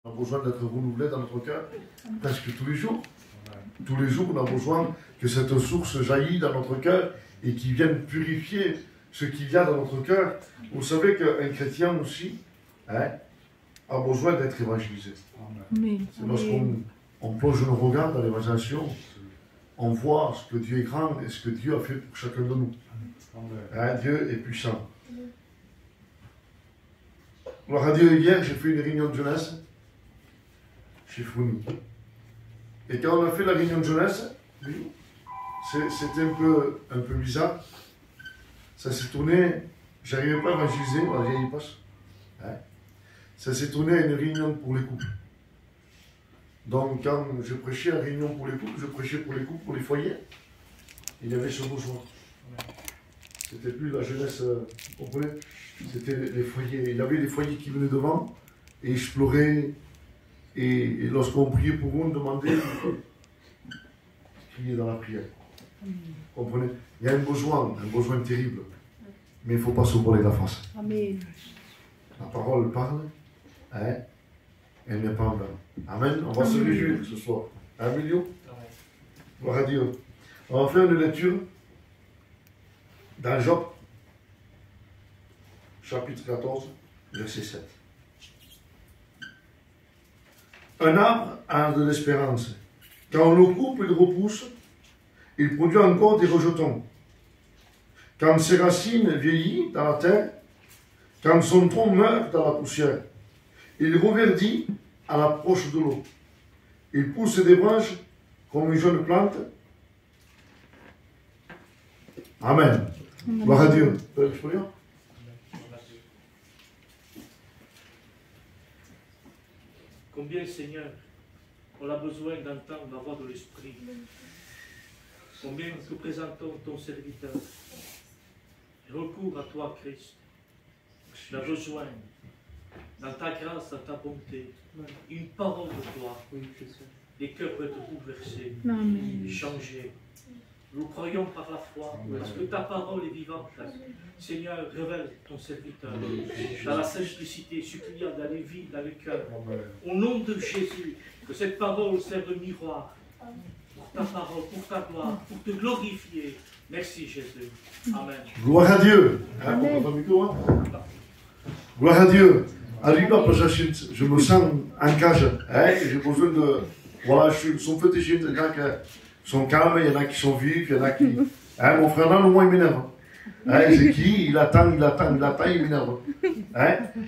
On a besoin d'être renouvelé dans notre cœur presque tous les jours. Tous les jours, on a besoin que cette source jaillisse dans notre cœur et qui vienne purifier ce qu'il y a dans notre cœur. Vous savez qu'un chrétien aussi a besoin d'être évangélisé. C'est lorsqu'on plonge nos regards dans l'évangélisation, on voit ce que Dieu est grand et ce que Dieu a fait pour chacun de nous. Dieu est puissant. Alors à Dieu, hier, j'ai fait une réunion de jeunesse chez Founi. Et quand on a fait la réunion de jeunesse, c'était un peu bizarre. Ça s'est tourné, j'arrivais pas à évangéliser, on a vieilli pas. Ça s'est tourné à une réunion pour les couples. Donc quand je prêchais à réunion pour les couples, je prêchais pour les couples, pour les foyers. Il y avait ce besoin. C'était plus la jeunesse, vous comprenez? C'était les foyers. Il y avait des foyers qui venaient devant et je pleurais. Et lorsqu'on priait pour eux, on demandait, crier dans la prière. Vous comprenez? Il y a un besoin terrible. Mais il ne faut pas se voiler la face. Amen. La parole parle, elle n'est pas en vain. Amen. On va se réjouir ce soir. Amen. Gloire à Dieu. On va faire une lecture dans Job, chapitre 14, verset 7. Un arbre a de l'espérance. Quand on le coupe, il repousse, il produit encore des rejetons. Quand ses racines vieillissent dans la terre, quand son tronc meurt dans la poussière, il reverdit à l'approche de l'eau. Il pousse des branches comme une jeune plante. Amen. Gloire à Dieu. Je peux lire? Combien, Seigneur, on a besoin d'entendre la voix de l'Esprit. Combien nous présentons ton serviteur. Recours à toi, Christ. Tu as besoin, dans ta grâce, dans ta bonté, une parole de toi. Les cœurs peuvent être bouleversés, changer. Nous croyons par la foi, parce que ta parole est vivante. Seigneur, révèle ton serviteur dans la simplicité, suppliant dans les vies, dans les cœurs. Au nom de Jésus, que cette parole serve de miroir pour ta parole, pour ta gloire, pour te glorifier. Merci Jésus. Amen. Gloire à Dieu. Gloire à Dieu. Je me sens en cage. J'ai besoin de... Voilà, je suis fétichiste. Il y en a qui sont calmes, il y en a qui sont vifs, il y en a qui... Mon frère, là, au moins, il m'énerve. C'est qui? Il attend, il m'énerve.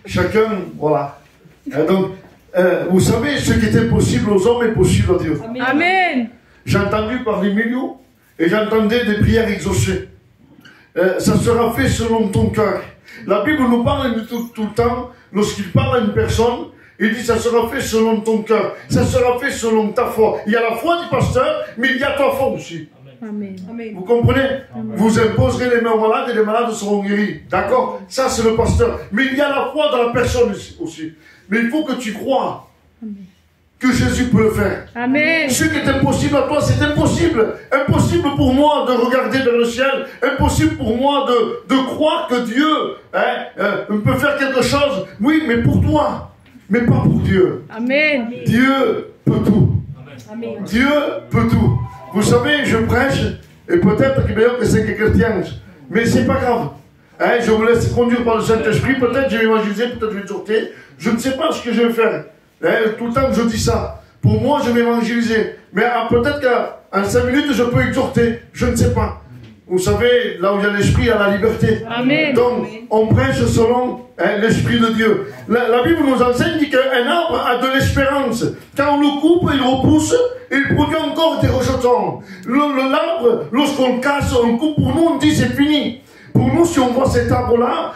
Chacun, voilà. Donc, vous savez, ce qui était possible aux hommes est possible à Dieu. Amen. J'ai entendu par les millions et j'entendais des prières exaucées. Ça sera fait selon ton cœur. La Bible nous parle tout le temps, lorsqu'il parle à une personne, il dit ça sera fait selon ton cœur, ça sera fait selon ta foi. Il y a la foi du pasteur, mais il y a ta foi aussi. Amen. Vous comprenez? Amen. Vous imposerez les mains aux malades et les malades seront guéris. D'accord? Ça c'est le pasteur. Mais il y a la foi dans la personne aussi. Mais il faut que tu crois que Jésus peut le faire. Amen. Ce qui est impossible à toi, c'est impossible. Impossible pour moi de regarder vers le ciel. Impossible pour moi de croire que Dieu peut faire quelque chose. Oui, mais pour toi. Mais pas pour Dieu. Amen. Dieu peut tout. Amen. Dieu peut tout. Vous savez, je prêche, et peut-être que c'est que chrétien, mais c'est pas grave. Je me laisse conduire par le Saint-Esprit, peut-être je vais évangéliser, peut-être je vais exhorter. Je ne sais pas ce que je vais faire. Tout le temps je dis ça. Pour moi, je vais évangéliser. Mais peut-être qu'en 5 minutes, je peux exhorter. Je ne sais pas. Vous savez, là où il y a l'esprit, il y a la liberté. Amen. Donc, on prêche selon l'esprit de Dieu. La Bible nous enseigne qu'un arbre a de l'espérance. Quand on le coupe, il repousse, et il produit encore des rejetons. L'arbre, lorsqu'on le casse, on le coupe, pour nous, on dit c'est fini. Pour nous, si on voit cet arbre-là,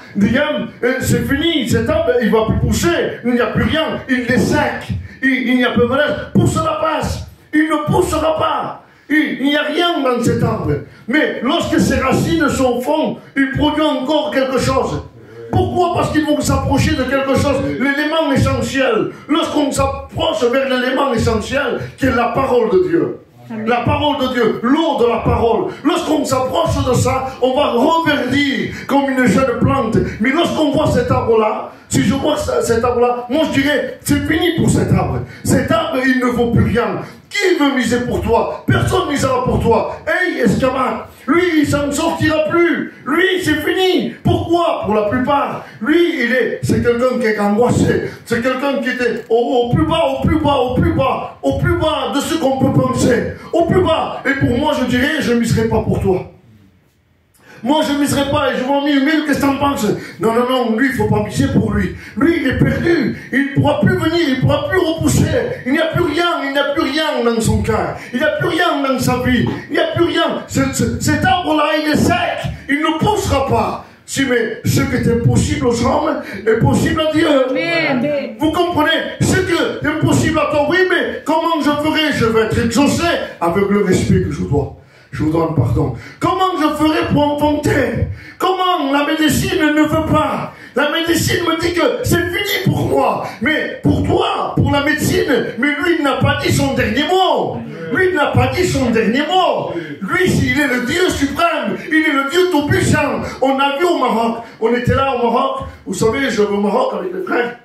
c'est fini, cet arbre, il ne va plus pousser, il n'y a plus rien, il est sec, il n'y a plus de malaise. Pousse la passe, il ne poussera pas. Il n'y a rien dans cet arbre. Mais lorsque ses racines sont au fond, il produit encore quelque chose. Pourquoi? Parce qu'il faut s'approcher de quelque chose, l'élément essentiel. Lorsqu'on s'approche vers l'élément essentiel, qui est la parole de Dieu. Amen. La parole de Dieu, l'eau de la parole. Lorsqu'on s'approche de ça, on va reverdir comme une jeune plante. Mais lorsqu'on voit cet arbre-là, si je vois cet arbre-là, moi je dirais, c'est fini pour cet arbre. Cet arbre, il ne vaut plus rien. Qui veut miser pour toi? Personne ne misera pour toi. Hey, escamade, lui, il s'en sortira plus. Lui, c'est fini. Pourquoi? Pour la plupart, lui, c'est quelqu'un qui est angoissé. C'est quelqu'un qui était au plus bas, au plus bas, au plus bas, au plus bas de ce qu'on peut penser. Au plus bas. Et pour moi, je dirais, je ne miserai pas pour toi. Moi, je ne miserai pas et je m'en mets 1000, qu'est-ce que t'en penses? Non, non, non, lui, il ne faut pas miser pour lui. Lui, il est perdu. Il ne pourra plus venir, il ne pourra plus repousser. Il n'y a plus rien dans son cœur. Il n'y a plus rien dans sa vie. Il n'y a plus rien. Cet arbre-là, il est sec. Il ne poussera pas. Si, mais ce qui est impossible aux hommes est possible à Dieu. Amen. Vous comprenez? Ce qui est impossible à toi, oui, mais comment je ferai? Je vais être exaucé avec le respect que je dois. Je vous donne pardon. Comment je ferai pour enfanter? Comment la médecine ne veut pas? La médecine me dit que c'est fini pour moi. Mais pour toi, pour la médecine, mais lui, il n'a pas dit son dernier mot. Lui, il n'a pas dit son dernier mot. Lui, il est le Dieu suprême. Il est le Dieu tout-puissant. On a vu au Maroc. On était là au Maroc. Vous savez, je vais au Maroc avec les frères.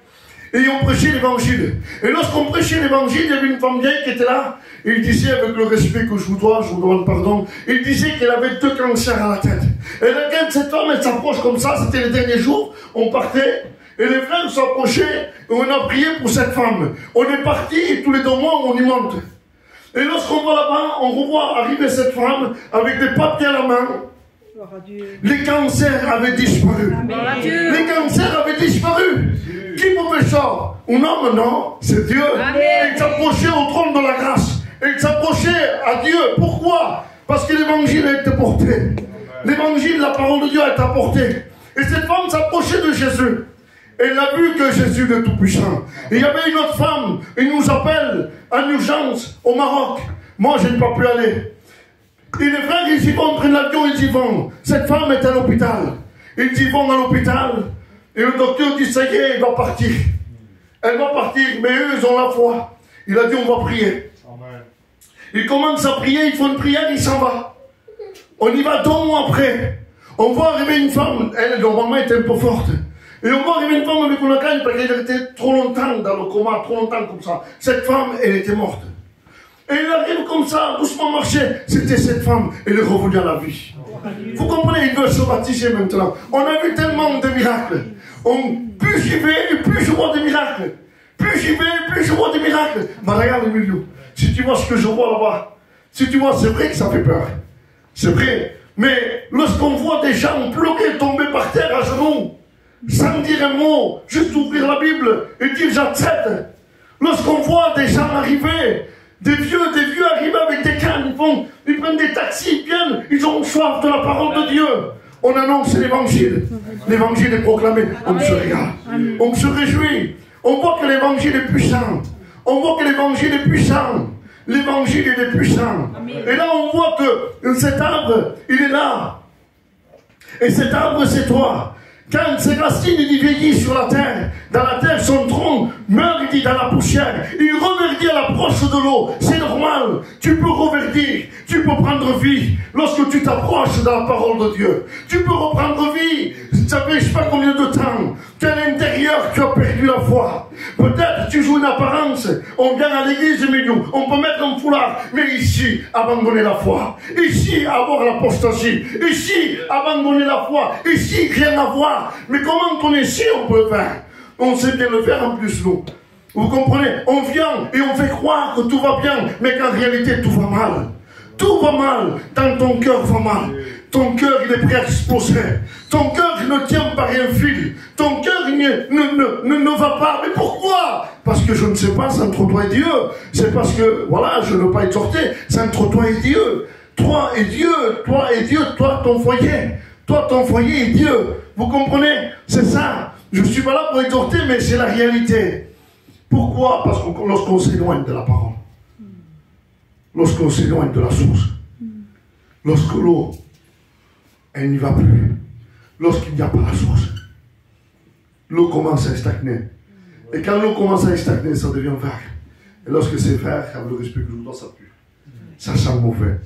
Et on prêchait l'évangile. Et lorsqu'on prêchait l'évangile, il y avait une femme vieille qui était là. Il disait, avec le respect que je vous demande pardon, il disait qu'elle avait 2 cancers à la tête. Et quand cette femme, elle s'approche comme ça, c'était les derniers jours, on partait, et les frères s'approchaient, et on a prié pour cette femme. On est parti, et tous les 2 mois, on y monte. Et lorsqu'on va là-bas, on revoit arriver cette femme, avec des papiers à la main. Les cancers avaient disparu. Les cancers avaient disparu. Qui pouvait ça? Un homme, non, c'est Dieu. Et il s'approchait au trône de la grâce. Et il s'approchait à Dieu. Pourquoi? Parce que l'évangile a été porté. L'évangile, la parole de Dieu a été apportée. Et cette femme s'approchait de Jésus. Elle a vu que Jésus est tout-puissant. Et il y avait une autre femme. Il nous appelle en urgence au Maroc. Moi, je n'ai pas pu aller. Et les frères, ils y vont, prennent l'avion, ils y vont. Cette femme est à l'hôpital. Ils y vont à l'hôpital. Et le docteur dit, ça y est, elle va partir. Elle va partir, mais eux, ils ont la foi. Il a dit, on va prier. Amen. Il commence à prier, il faut une prière, il s'en va. On y va 2 mois après. On voit arriver une femme, elle, normalement, était un peu forte. Et on voit arriver une femme avec une canne, parce qu'elle était trop longtemps dans le coma, trop longtemps comme ça. Cette femme, elle était morte. Et elle arrive comme ça, doucement marcher. C'était cette femme, elle est revenue à la vie. Vous comprenez, il veut se baptiser maintenant. On a vu tellement de miracles. Plus j'y vais, plus je vois des miracles. Plus j'y vais, plus je vois des miracles. Mais regarde le milieu. Si tu vois ce que je vois là-bas, si tu vois, c'est vrai que ça fait peur. C'est vrai. Mais lorsqu'on voit des gens bloqués, tomber par terre à genoux, sans dire un mot, juste ouvrir la Bible et dire j'accepte. Lorsqu'on voit des gens arriver, des vieux arrivent avec des cannes, ils prennent des taxis, ils viennent, ils ont soif de la parole de Dieu. On annonce l'évangile. L'évangile est proclamé. On se regarde. On se réjouit. On voit que l'évangile est puissant. On voit que l'évangile est puissant. L'évangile est puissant. Et là, on voit que cet arbre, il est là. Et cet arbre, c'est toi. Quand ses racines, il vieillit sur la terre, dans la terre, son tronc meurt, il dit, dans la poussière. Il reverdit à l'approche de l'eau. C'est normal. Tu peux reverdir. Tu peux prendre vie lorsque tu t'approches de la parole de Dieu. Tu peux reprendre vie. Ça fait je ne sais pas combien de temps qu'à l'intérieur, tu as perdu la foi. Peut-être tu joues une apparence. On vient à l'église, mais nous, on peut mettre un foulard. Mais ici, abandonner la foi. Ici, avoir l'apostasie. Ici, abandonner la foi. Ici, rien à voir. Mais comment on est ici, on peut le faire? On sait bien le faire en plus, nous. Vous comprenez? On vient et on fait croire que tout va bien, mais qu'en réalité, tout va mal. Tout va mal. Dans ton cœur va mal. Ton cœur, il est prêt à exploser. Ton cœur, il ne tient par un fil. Ton cœur, il ne va pas. Mais pourquoi? Parce que je ne sais pas, c'est entre toi et Dieu. C'est parce que, voilà, je ne veux pas exhorter. C'est entre toi et Dieu. Toi et Dieu, toi et Dieu, toi, ton foyer. Toi, ton foyer et Dieu. Vous comprenez? C'est ça. Je ne suis pas là pour exhorter, mais c'est la réalité. Pourquoi? Parce que lorsqu'on s'éloigne de la parole, lorsqu'on s'éloigne de la source, lorsque l'eau, elle n'y va plus, lorsqu'il n'y a pas la source, l'eau commence à stagner. Et quand l'eau commence à stagner, ça devient vague. Et lorsque c'est vague, avec le respect que je vous dois, ça pue. Ça sent mauvais.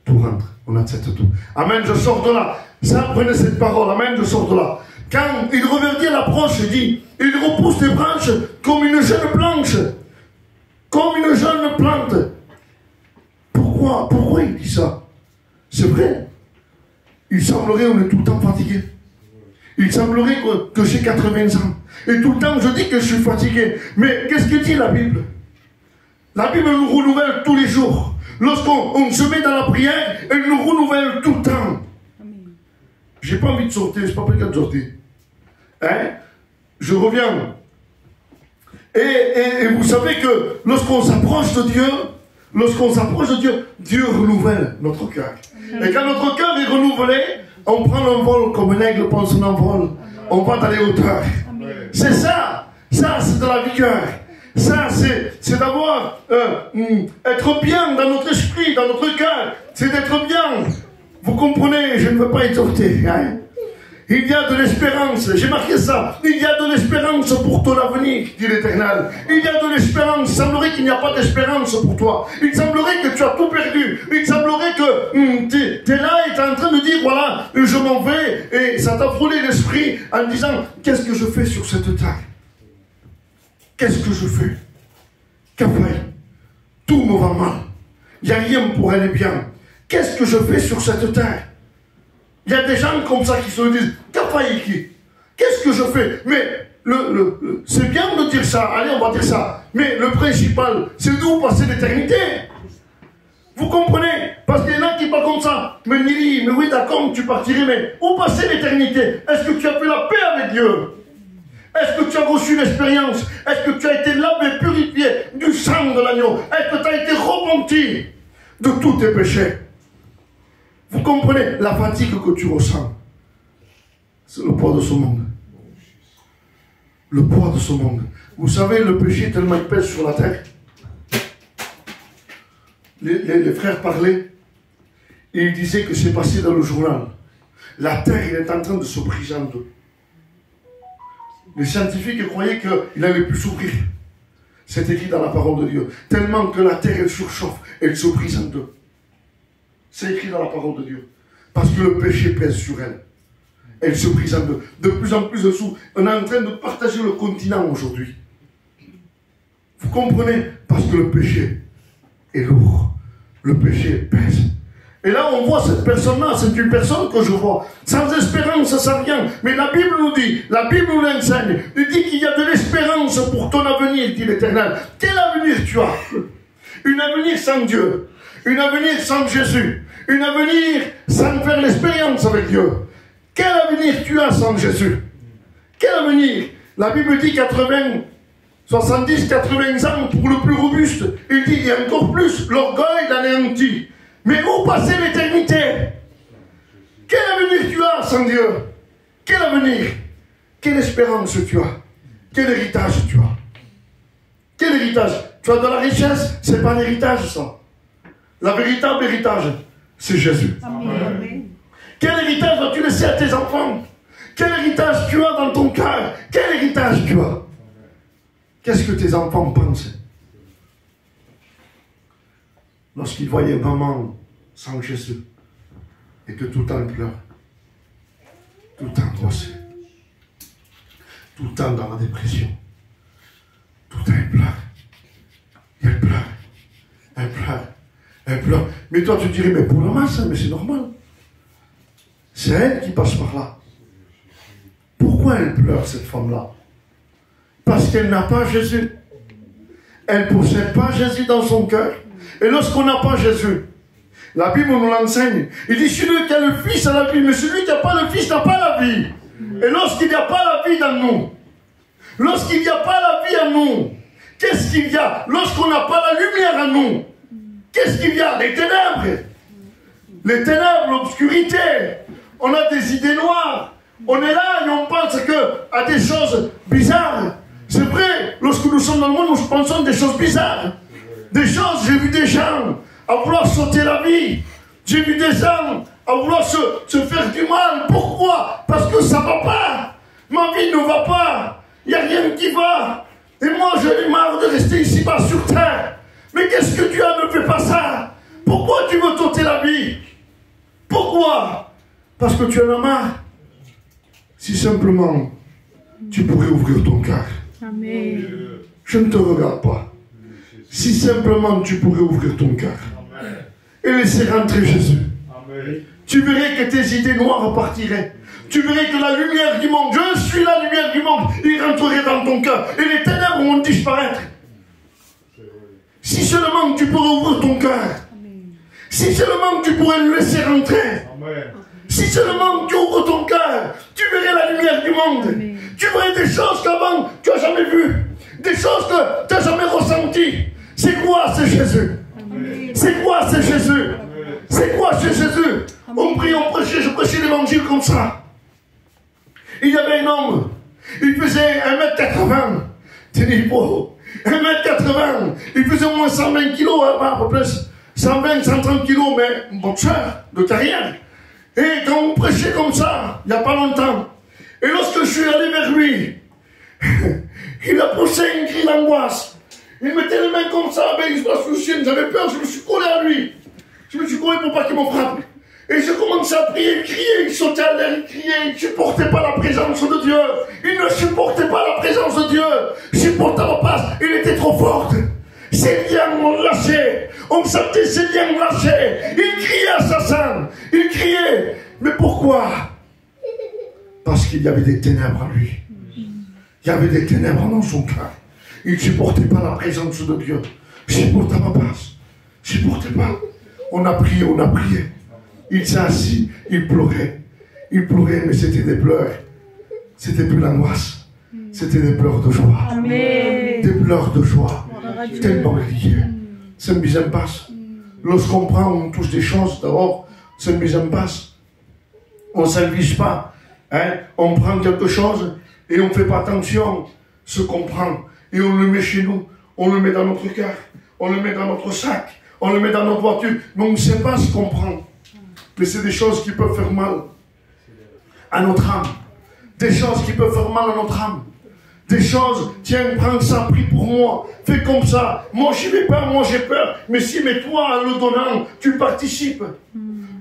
Tout rentre. On accepte tout. Amen, je sors de là. Ça, prenez cette parole. Amen, je sors de là. Quand il reverdit à l'approche, il dit, il repousse les branches comme une jeune planche, comme une jeune plante. Pourquoi il dit ça? C'est vrai. Il semblerait qu'on est tout le temps fatigué. Il semblerait que j'ai 80 ans. Et tout le temps, je dis que je suis fatigué. Mais qu'est-ce que dit la Bible? La Bible nous renouvelle tous les jours. Lorsqu'on se met dans la prière, elle nous renouvelle tout le temps. J'ai pas envie de sortir, je n'ai pas pris de sortir. Hein? Je reviens. Et vous savez que lorsqu'on s'approche de Dieu, Dieu renouvelle notre cœur. Et quand notre cœur est renouvelé, on prend l'envol comme un aigle prend son envol. On va dans les hauteurs. C'est ça. Ça, c'est de la vigueur. Ça, c'est d'avoir, être bien dans notre esprit, dans notre cœur. C'est d'être bien. Vous comprenez, je ne veux pas exhorter. Hein? Il y a de l'espérance. J'ai marqué ça. Il y a de l'espérance pour ton avenir, dit l'Éternel. Il y a de l'espérance. Il semblerait qu'il n'y a pas d'espérance pour toi. Il semblerait que tu as tout perdu. Il semblerait que tu es là et tu es en train de dire, voilà, je m'en vais. Et ça t'a frôlé l'esprit en disant, qu'est-ce que je fais sur cette terre? Qu'est-ce que je fais? Qu'après, tout me va mal. Il n'y a rien pour aller bien. Qu'est-ce que je fais sur cette terre? Il y a des gens comme ça qui se disent, qu'est-ce que je fais? Mais c'est bien de dire ça, allez, on va dire ça. Mais le principal, c'est d'où passer l'éternité. Vous comprenez? Parce qu'il y en a qui parlent comme ça. Mais Nili, mais oui, d'accord, tu partirais, mais où passer l'éternité? Est-ce que tu as fait la paix avec Dieu? Est-ce que tu as reçu l'expérience? Est-ce que tu as été lavé, purifié du sang de l'agneau? Est-ce que tu as été repenti de tous tes péchés? Vous comprenez la fatigue que tu ressens? C'est le poids de ce monde. Le poids de ce monde. Vous savez, le péché tellement il pèse sur la terre. Les frères parlaient et ils disaient que c'est passé dans le journal. La terre, il est en train de se briser en deux. Les scientifiques croyaient qu'il n'allait plus s'ouvrir. C'est écrit dans la parole de Dieu. Tellement que la terre, elle surchauffe, elle se brise en deux. C'est écrit dans la parole de Dieu. Parce que le péché pèse sur elle. Elle se brise en deux. De plus en plus dessous. On est en train de partager le continent aujourd'hui. Vous comprenez? Parce que le péché est lourd. Le péché pèse. Et là, on voit cette personne-là, c'est une personne que je vois, sans espérance, sans rien. Mais la Bible nous dit, la Bible nous l'enseigne, il dit qu'il y a de l'espérance pour ton avenir, dit l'Éternel. Quel avenir tu as? Un avenir sans Dieu, un avenir sans Jésus, un avenir sans faire l'expérience avec Dieu. Quel avenir tu as sans Jésus? Quel avenir? La Bible dit 70, 80 ans pour le plus robuste. Il dit, et encore plus, l'orgueil l'anéantit. Mais où passer l'éternité? Quel avenir tu as sans Dieu? Quel avenir? Quelle espérance tu as? Quel héritage tu as? Quel héritage? Tu as de la richesse? C'est pas un héritage ça. La véritable héritage, c'est Jésus. Amen. Quel héritage vas-tu laisser à tes enfants? Quel héritage tu as dans ton cœur? Quel héritage tu as? Qu'est-ce que tes enfants pensent lorsqu'ils voyaient maman sans Jésus et que tout le temps elle pleure, tout le temps angoissée, tout le temps dans la dépression, tout le temps elle pleure, elle pleure, elle pleure, elle pleure. Mais toi tu dirais, mais pour le mal ça, mais c'est normal. C'est elle qui passe par là. Pourquoi elle pleure cette femme-là? Parce qu'elle n'a pas Jésus. Elle ne possède pas Jésus dans son cœur. Et lorsqu'on n'a pas Jésus, la Bible nous l'enseigne. Il dit, celui qui a le Fils a la vie, mais celui qui n'a pas le Fils n'a pas la vie. Et lorsqu'il n'y a pas la vie dans nous, lorsqu'il n'y a pas la vie en nous, qu'est-ce qu'il y a? Lorsqu'on n'a pas la lumière en nous, qu'est-ce qu'il y a? Les ténèbres. Les ténèbres, l'obscurité. On a des idées noires. On est là et on pense à des choses bizarres. C'est vrai, lorsque nous sommes dans le monde, nous pensons des choses bizarres. Des choses, j'ai vu des gens à vouloir sauter la vie. J'ai vu des gens à vouloir se faire du mal. Pourquoi? Parce que ça ne va pas. Ma vie ne va pas. Il n'y a rien qui va. Et moi, j'en ai marre de rester ici-bas sur terre. Mais qu'est-ce que tu as? Ne fais pas ça. Pourquoi tu veux sauter la vie? Pourquoi? Parce que tu en as marre. Si simplement tu pourrais ouvrir ton cœur. Amen. Je ne te regarde pas. Si simplement tu pourrais ouvrir ton cœur et laisser rentrer Jésus. Amen. Tu verrais que tes idées noires partiraient. Tu verrais que la lumière du monde, je suis la lumière du monde, il rentrerait dans ton cœur et les ténèbres vont disparaître. Si seulement tu pourrais ouvrir ton cœur. Si seulement tu pourrais le laisser rentrer. Amen. Si seulement tu ouvres ton cœur, tu verrais la lumière du monde. Amen. Tu verrais des choses qu'avant tu n'as jamais vues. Des choses que tu n'as jamais ressenties. C'est quoi, c'est Jésus? C'est quoi, c'est Jésus? C'est quoi, c'est Jésus? On prie, on prêchait, je prêchais l'évangile comme ça. Il y avait un homme, il faisait 1m80. Tenez beau. 1m80. Il faisait au moins 120 kilos, à peu près 120, 130 kilos, mais boxeur de carrière. Et quand on prêchait comme ça, il n'y a pas longtemps, et lorsque je suis allé vers lui, il a poussé un cri d'angoisse. Il mettait les mains comme ça, avec la soucienne, j'avais peur, je me suis collé à lui. Je me suis collé pour pas qu'il me frappe. Et je commençais à prier, crier, il sautait à l'air, il criait, il ne supportait pas la présence de Dieu. Il ne supportait pas la présence de Dieu. Il supportait pas, il était trop fort. Ses liens m'ont lâché. On sentait ses liens lâchés. Il criait assassin. Il criait. Mais pourquoi? Parce qu'il y avait des ténèbres en lui. Il y avait des ténèbres dans son cœur. Il ne supportait pas la présence de Dieu. Il ne supportait pas. Il ne supportait pas. On a prié, on a prié. Il s'est assis, il pleurait. Il pleurait, mais c'était des pleurs. C'était plus l'angoisse. C'était des pleurs de joie. Amen. Des pleurs de joie. Tellement liés. C'est une mise en place. Lorsqu'on prend, on touche des choses, d'abord, c'est une mise en place. On ne s'invite pas. Hein? On prend quelque chose et on ne fait pas attention. Ce qu'on prend. Et on le met chez nous. On le met dans notre cœur. On le met dans notre sac. On le met dans notre voiture. Mais on ne sait pas ce qu'on prend. Mais c'est des choses qui peuvent faire mal à notre âme. Des choses qui peuvent faire mal à notre âme. Des choses, tiens, prends ça, prie pour moi, fais comme ça. Moi, j'y vais pas, moi, j'ai peur. Mais si, mais toi, en le donnant, tu participes.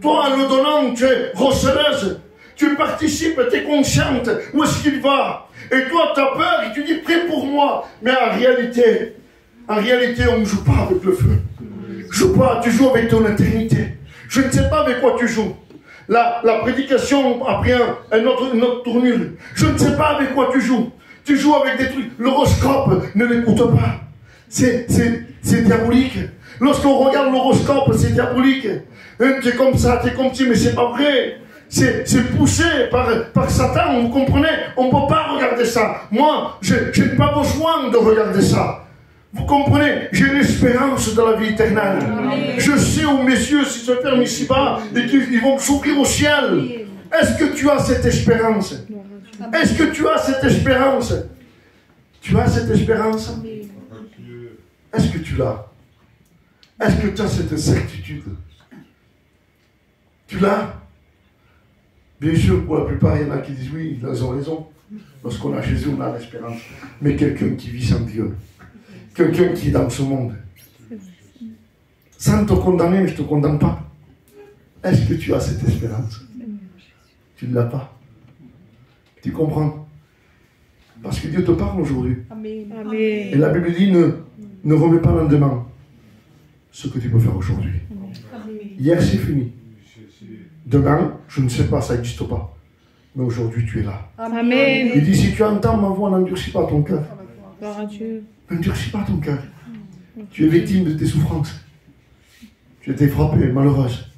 Toi, en le donnant, tu es receleuse. Tu participes, tu es consciente. Où est-ce qu'il va? Et toi, tu as peur et tu dis, prie pour moi. Mais en réalité, on ne joue pas avec le feu. Joue pas, tu joues avec ton éternité. Je ne sais pas avec quoi tu joues. La prédication a pris une autre tournure. Je ne sais pas avec quoi tu joues. Tu joues avec des trucs. L'horoscope, ne l'écoute pas. C'est diabolique. Lorsqu'on regarde l'horoscope, c'est diabolique. Tu es comme ça, tu es comme ci, mais c'est pas vrai. C'est poussé par Satan, vous comprenez? On ne peut pas regarder ça. Moi, je n'ai pas besoin de regarder ça. Vous comprenez? J'ai l'espérance de la vie éternelle. Amen. Je sais où mes yeux se ferment ici-bas et qu'ils vont s'ouvrir au ciel. Est-ce que tu as cette espérance? Est-ce que tu as cette espérance? Tu as cette espérance? Est-ce que tu l'as? Est-ce que tu as cette certitude? Tu l'as? Bien sûr, pour la plupart, il y en a qui disent oui, ils ont raison. Lorsqu'on a Jésus, on a l'espérance. Mais quelqu'un qui vit sans Dieu, quelqu'un qui est dans ce monde, sans te condamner, je ne te condamne pas. Est-ce que tu as cette espérance? Tu ne l'as pas. Tu comprends? Parce que Dieu te parle aujourd'hui. Amen. Et la Bible dit, ne remets pas lendemain ce que tu peux faire aujourd'hui. Hier, c'est fini. Demain, je ne sais pas, ça n'existe pas. Mais aujourd'hui, tu es là. Amen. Il dit, si tu entends ma voix, n'endurcis pas ton cœur. Gloire à Dieu. N'endurcis pas ton cœur. Tu es victime de tes souffrances. Tu as été frappé, malheureuse.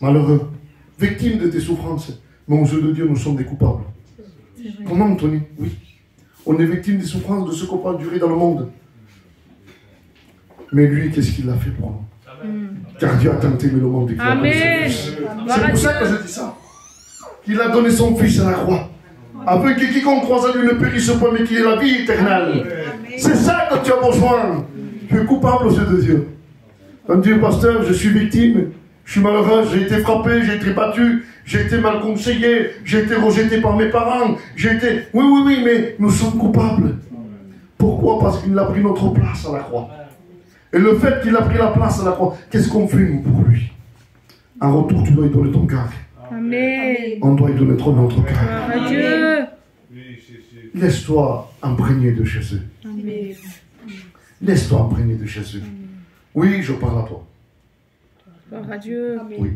Malheureux. Victime de tes souffrances. Mais aux yeux de Dieu, nous sommes des coupables. Comment, Tony? Oui. On est victime des souffrances de ce qu'on peut durer dans le monde. Mais lui, qu'est-ce qu'il a fait pour nous? Car Dieu a tant aimé le monde. Amen. C'est pour ça que je dis ça. Qu'il a donné son Fils à la croix. Afin que quiconque croise à lui ne périsse pas, mais qu'il ait la vie éternelle. C'est ça que tu as besoin. Tu es coupable aux yeux de Dieu. Quand Dieu est pasteur, je suis victime. Je suis malheureux, j'ai été frappé, j'ai été battu, j'ai été mal conseillé, j'ai été rejeté par mes parents, j'ai été... Oui, mais nous sommes coupables. Pourquoi? Parce qu'il a pris notre place à la croix. Et le fait qu'il a pris la place à la croix, qu'est-ce qu'on fait nous pour lui? En retour, tu dois lui donner ton cœur. Amen. On doit lui donner trop notre cœur. Gloire à Dieu. Laisse-toi imprégner de Jésus. Amen. Laisse-toi imprégner de Jésus. Oui, je parle à toi. Gloire à Dieu. Oui.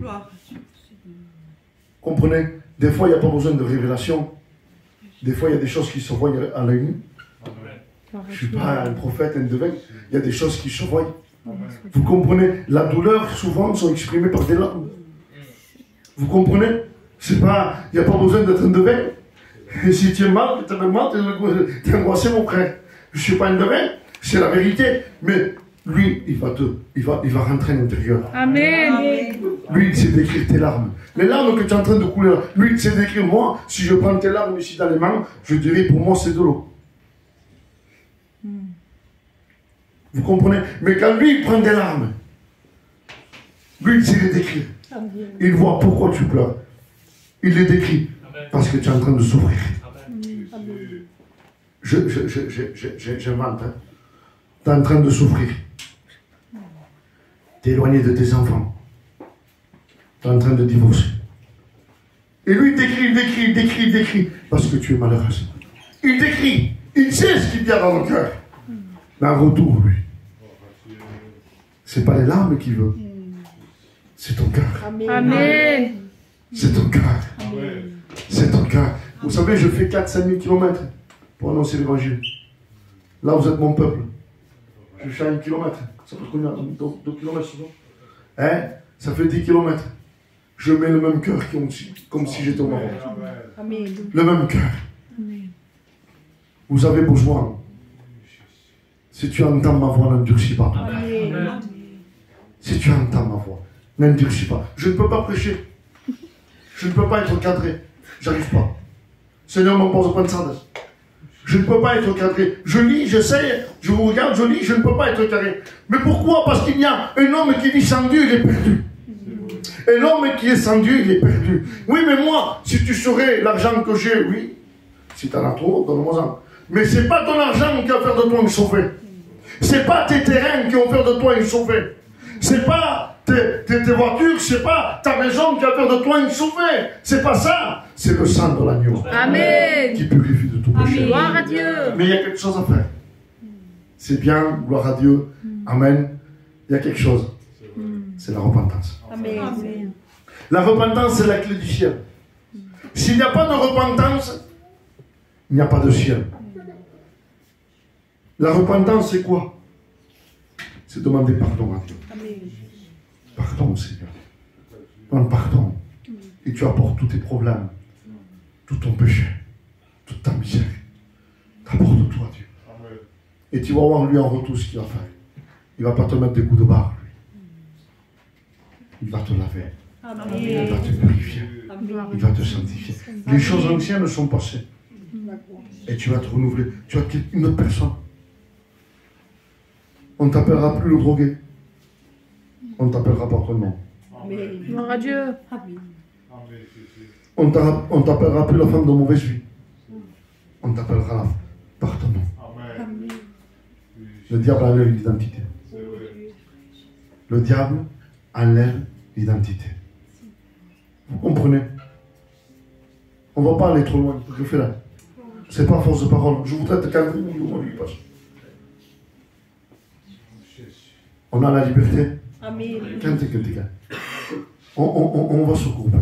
Comprenez, des fois, il n'y a pas besoin de révélation. Des fois, il y a des choses qui se voient à l'œil nu. Je ne suis pas un prophète, un devin. Il y a des choses qui se voient. Vous comprenez, la douleur, souvent, sont exprimées par des larmes. Vous comprenez? C'est pas, il n'y a pas besoin d'être un devin. Et si tu es mal, tu es mal, tu es angoissé, mon frère. Je ne suis pas un devin, c'est la vérité. Mais lui, il va rentrer à l'intérieur. Amen. Lui, il sait décrire tes larmes. Les larmes que tu es en train de couler là, lui, il sait décrire. Moi, si je prends tes larmes ici dans les mains, je dirais pour moi, c'est de l'eau. Vous comprenez? Mais quand lui, il prend des larmes, lui, il sait les décrire. Il voit pourquoi tu pleures. Il les décrit. Parce que tu es en train de souffrir. J'invente. Hein. Tu es en train de souffrir. Tu es éloigné de tes enfants. Tu es en train de divorcer. Et lui, il décrit. Parce que tu es malheureuse. Il décrit. Il sait ce qu'il y a dans le cœur. Mais en retour, lui, c'est pas les larmes qu'il veut. C'est ton cœur. Amen. C'est ton cœur. C'est ton cœur. Vous savez, je fais 4-5 000 km pour annoncer l'évangile. Là, vous êtes mon peuple. Je fais 1 km. Ça fait combien? 2 km souvent? Hein? Ça fait 10 km. Je mets le même cœur comme si j'étais au Maroc. Le même cœur. Vous avez besoin. Si tu entends ma voix, n'endurcis pas ton cœur. Si tu entends ma voix, n'endurcis pas. Je ne peux pas prêcher. Je ne peux pas être cadré. J'arrive pas. Seigneur m'impose pas de sardine. Je ne peux pas être cadré. Je lis, j'essaie, je vous regarde, je lis, je ne peux pas être cadré. Mais pourquoi? Parce qu'il y a un homme qui vit sans Dieu, il est perdu. Et l'homme qui est sans Dieu, il est perdu. Oui, mais moi, si tu saurais l'argent que j'ai, oui. Si tu en as trop, donne-moi-en. Mais c'est pas ton argent qui va faire de toi un sauvé. C'est pas tes terrains qui vont faire de toi un sauvé. C'est pas tes voitures, c'est pas ta maison qui va faire de toi un sauvé. C'est pas ça. C'est le sang de l'agneau. Amen. Qui purifie de tout péché. Gloire à Dieu. Mais il y a quelque chose à faire. C'est bien, gloire à Dieu. Amen. Il y a quelque chose. C'est la repentance. Amen. La repentance, c'est la clé du ciel. S'il n'y a pas de repentance, il n'y a pas de ciel. La repentance, c'est quoi? C'est demander pardon à Dieu. Pardon, Seigneur. Demande pardon. Et tu apportes tous tes problèmes, tout ton péché, toute ta misère. T'apportes-toi, Dieu. Et tu vas voir lui en retour ce qu'il va faire. Il ne va pas te mettre des coups de barre, lui. Il va te laver. Il va te purifier. Il va te sanctifier. Les choses anciennes sont passées. Et tu vas te renouveler. Tu vas être une autre personne. On ne t'appellera plus le drogué. On ne t'appellera pas ton nom. Gloire à Dieu. On ne t'appellera plus la femme de mauvaise vie. On t'appellera par ton nom. Le diable enlève l'identité. Le diable enlève l'identité. Vous comprenez? On ne va pas aller trop loin. Je fais là. Ce n'est pas force de parole. Je voudrais te calmer. On a la liberté. Amen. On va se regrouper.